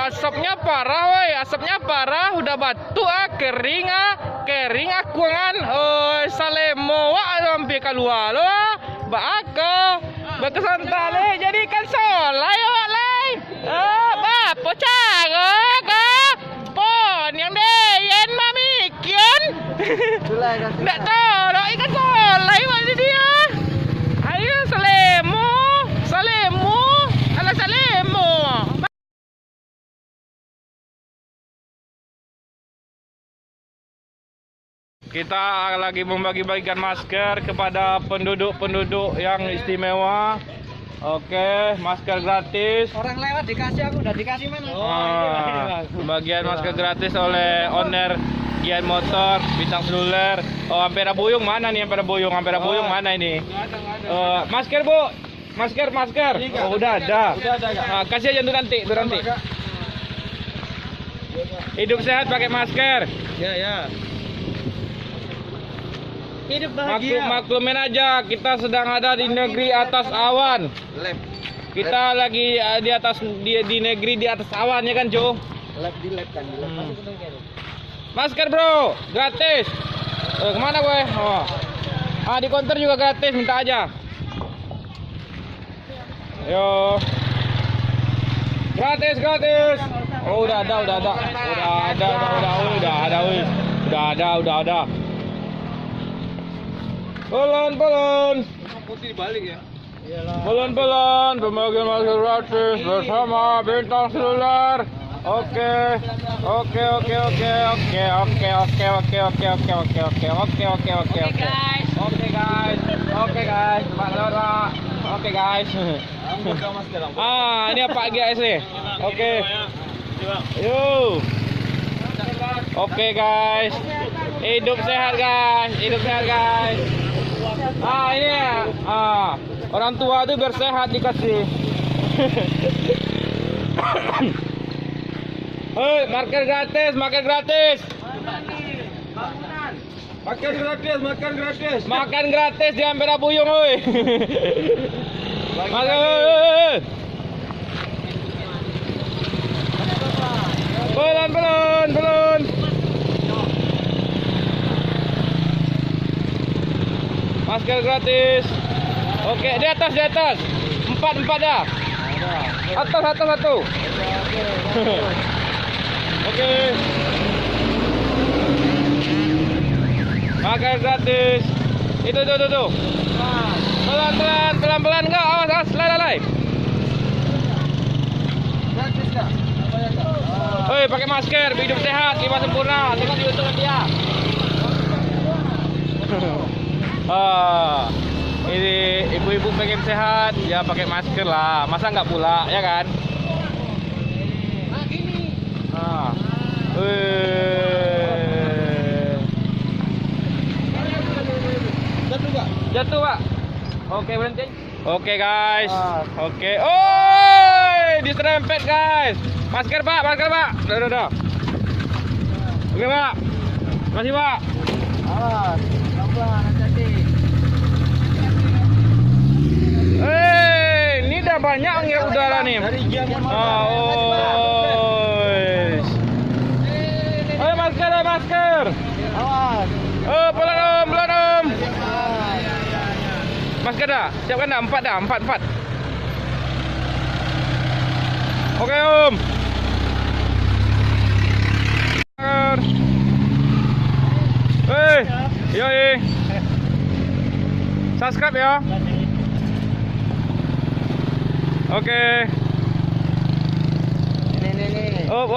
asapnya parah, woi. Asapnya parah, udah batuk kering akuangan. Oh, salemo wa sampai keluar lo. Baka bakasantale jadi kan solai wak lai. Bapo cara ka. Pon yang deyen mami kian. Ndak tahu, ikan solai wak dia. Ayo salemo. Ala salemo. Kita lagi membagi-bagikan masker kepada penduduk-penduduk yang istimewa. Oke, masker gratis. Orang lewat dikasih, aku udah dikasih mana? Bagian masker gratis oleh owner Gian Motor, Bintang Seluler. Oh, Ampera Buyung mana nih? Ampera Buyung mana ini? Masker, Bu. Masker. Oh, udah ada. Kasih aja nanti. Hidup sehat pakai masker. Ya. Hidup bahagia. Maklumin aja, kita sedang ada di negeri atas awan. Kita lagi di atas di negeri di atas awan ya kan, Jo? Lab kan. Masker, Bro, gratis. Kemana gue? Oh. Di counter juga gratis, minta aja. Yo. Gratis. Oh, udah ada. Belon. Putih balik ya. Belon. Pembagian masker gratis bersama Bintang Seluler. Oke guys. Pak Lora. Oke guys. Ini Pak guys nih. Oke. Yuk. Oke guys. Hidup sehat guys. Ini ya. Orang tua tuh biar sehat dikasih. Hei, masker gratis. Makan gratis di Ampera Buyung, hei. Makan. Belon. Masker gratis. Oke, di atas. 4 dah. Atas 1. Oke. Masker gratis. Itu. Pelan-pelan enggak, awas, lari. Gratis enggak? Hei, pakai masker, hidup sehat, lima sempurna. Tengok di YouTube dia. Ini ibu-ibu pengen sehat, ya pakai masker lah. Masa nggak pula, ya kan? Jatuh, Pak. Oke, berhenti. Oke, guys. Oke. Diserempet, guys. Masker, Pak. Udah. Oke, Pak. Masih, Pak. Awas, pelan-pelan hati-hati. Ini udah banyak ya udara nih. Masker. Awas. Pelan om. Masker dah. Siapkan dah, 4 dah, 4. Oke, Om. Yoi. Subscribe ya. Oke. Ini. Op.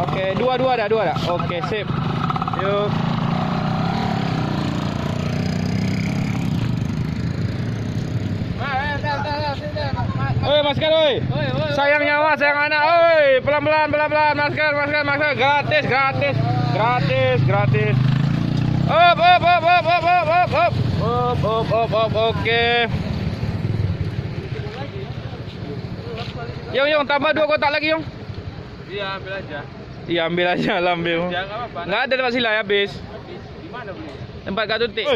Oke, dua dah. Oke, sip. Yuk. Masker, oi. Sayang nyawa, sayang anak, oi. Pelan-pelan. Masker. Gratis. Op. Oke. Yung, tambah 2 kotak lagi, Yung. Iya, ambil aja. Ambil. Nggak ada tempat sila, habis. Di mana beli? Tempat Kak Tutik.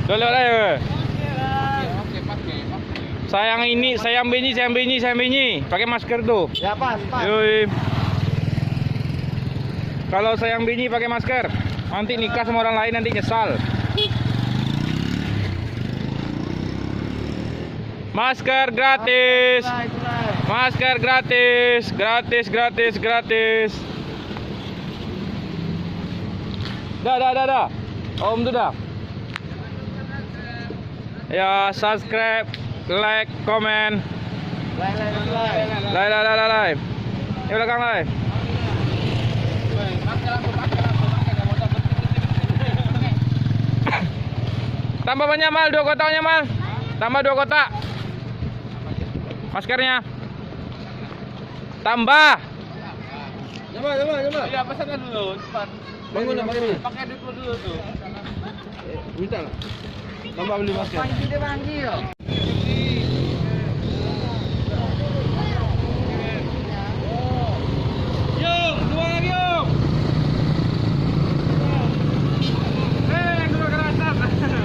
Dolok lah ya. sayang Benny. Pakai masker tuh. Ya pas. Yoi. Kalau sayang Benny pakai masker, nanti nikah sama orang lain nanti nyesal. Masker gratis. Masker gratis. Gratis. Dah. Om tuh dah. Ya, subscribe, like, comment. Live. Ini belakang live. Tambah banyak mal, 2 kotaknya mal. Tambah 2 kotak. Maskernya. Tambah. Coba. Iya, pesan dulu, cepat. Bangun. Pakai duit dulu tuh. Minta lah. Tambah beli masker. Yung, 2 lagi yung. Dua ke atas. Pelan.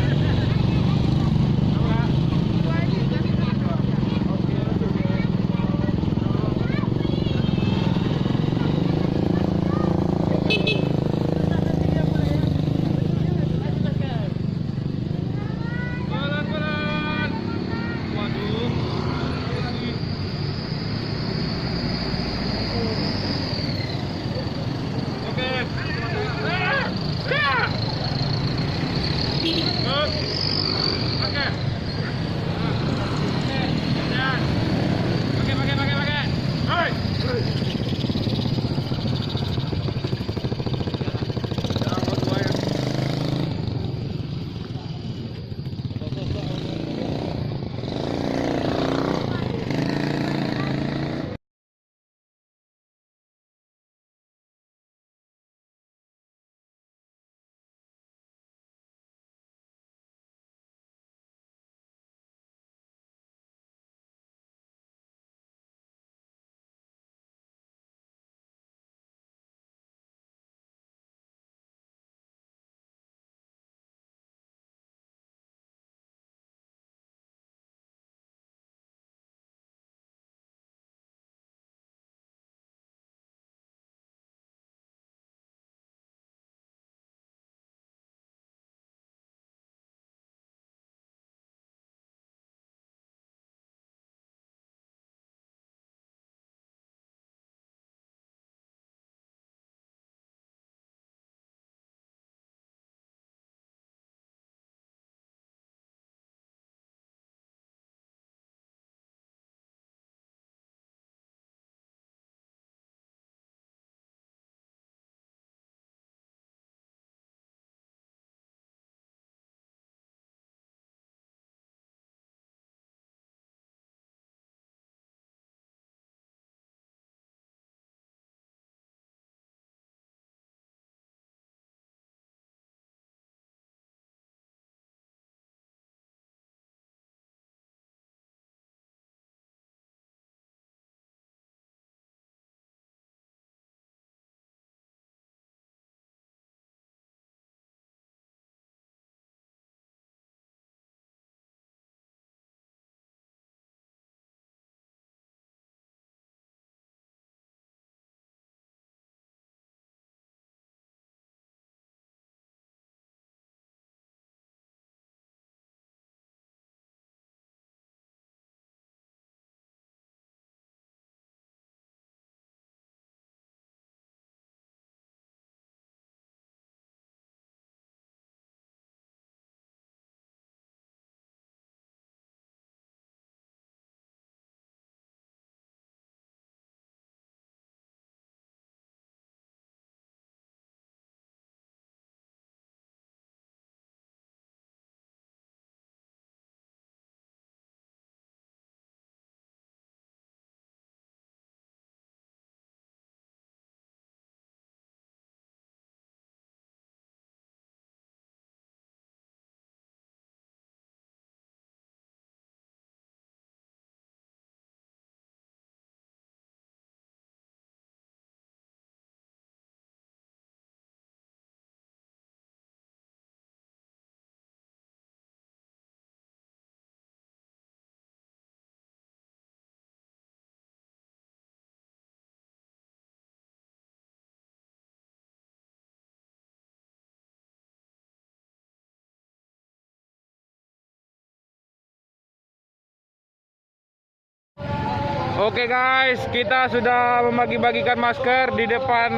Oke guys, kita sudah membagi-bagikan masker di depan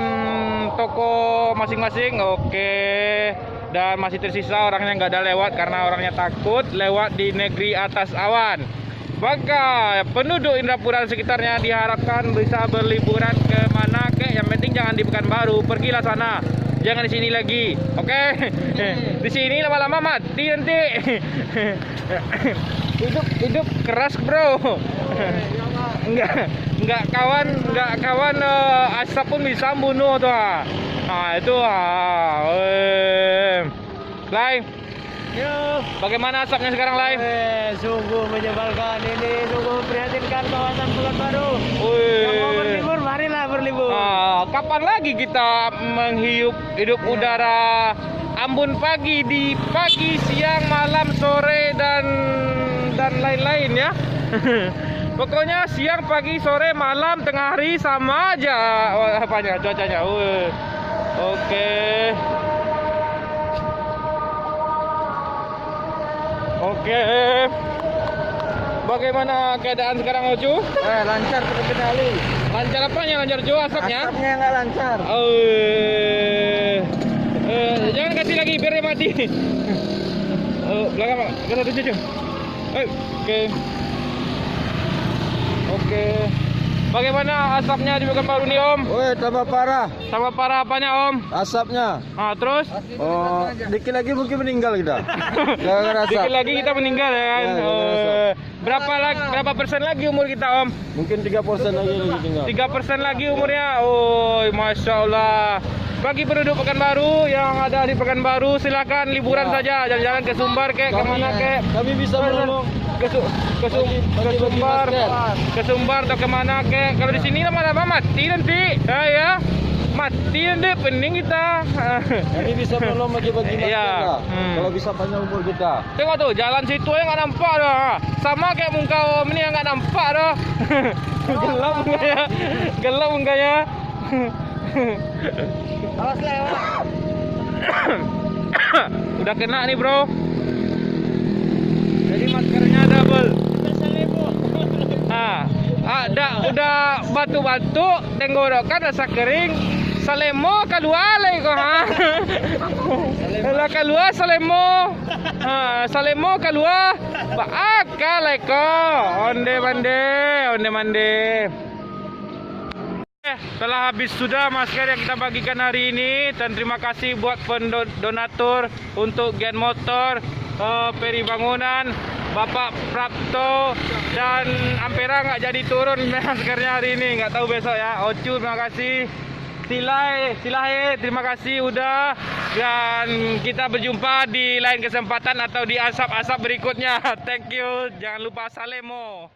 toko masing-masing. Oke, dan masih tersisa orangnya nggak ada lewat karena orangnya takut lewat di negeri atas awan. Maka penduduk Indrapura dan sekitarnya diharapkan bisa berliburan ke mana kek. Yang penting jangan di Pekanbaru, pergilah sana. Jangan di sini lagi, oke? Di sini lama-lama mati nanti. Hidup keras bro. Enggak kawan asap pun bisa bunuh tuh. Nah itu Lai. Bagaimana asapnya sekarang Lai? Sungguh menyebalkan ini, sungguh memprihatinkan kawasan Pekanbaru. Yang mau berlibur, marilah berlibur. Kapan lagi kita hidup udara ambon pagi di pagi, siang, malam, sore dan lain-lain ya. Pokoknya siang, pagi, sore, malam, tengah hari sama aja apanya cuacanya. Oke. Bagaimana keadaan sekarang Ocu? Lancar terkendali. Lancar apanya? Lancar jauh asapnya? Asapnya nggak lancar. Jangan kasih lagi biar dia mati. Belakang Pak, ke satu cucu. Oke. Bagaimana asapnya di Pekanbaru nih Om? Tambah parah Tambah parah apanya Om? asapnya. Terus? Dikit lagi mungkin meninggal kita. Gara-gara asap. Dikit lagi kita meninggal ya kan? Berapa persen lagi umur kita Om? Mungkin 3% lagi tinggal. 3% lagi umurnya. Masya Allah. Bagi penduduk Pekanbaru yang ada di Pekanbaru, silakan liburan saja, jalan-jalan ke Sumbar kek, kemana kek. Kami bisa menolong. Ke Sumbar atau kemana kek. Kalau di sini lama-lama mati nanti. Ya. Mati nanti pening kita. Kami bisa menolong bagi-bagi masker. Iya. Kalau bisa panjang umur kita. Tengok tuh, jalan situ yang nggak nampak dah. Sama kayak muka Om ini yang nggak nampak dah. Gelap mukanya. Gelap mukanya. Awas lewat. Udah kena nih bro. Jadi maskernya double. Udah batu-batu, tenggorokan rasa kering. Salemo keluar lagi kok Kalau keluar salemo. Salemo keluar. Baakal lagi kok. Onde mande. Telah habis sudah masker yang kita bagikan hari ini, dan terima kasih buat pendonatur untuk Gian Motor, Peri Bangunan, Bapak Prapto, dan Ampera nggak jadi turun maskernya hari ini, nggak tahu besok ya. Ocu terima kasih, Silai terima kasih udah, dan kita berjumpa di lain kesempatan atau di asap-asap berikutnya. Thank you, jangan lupa salemo.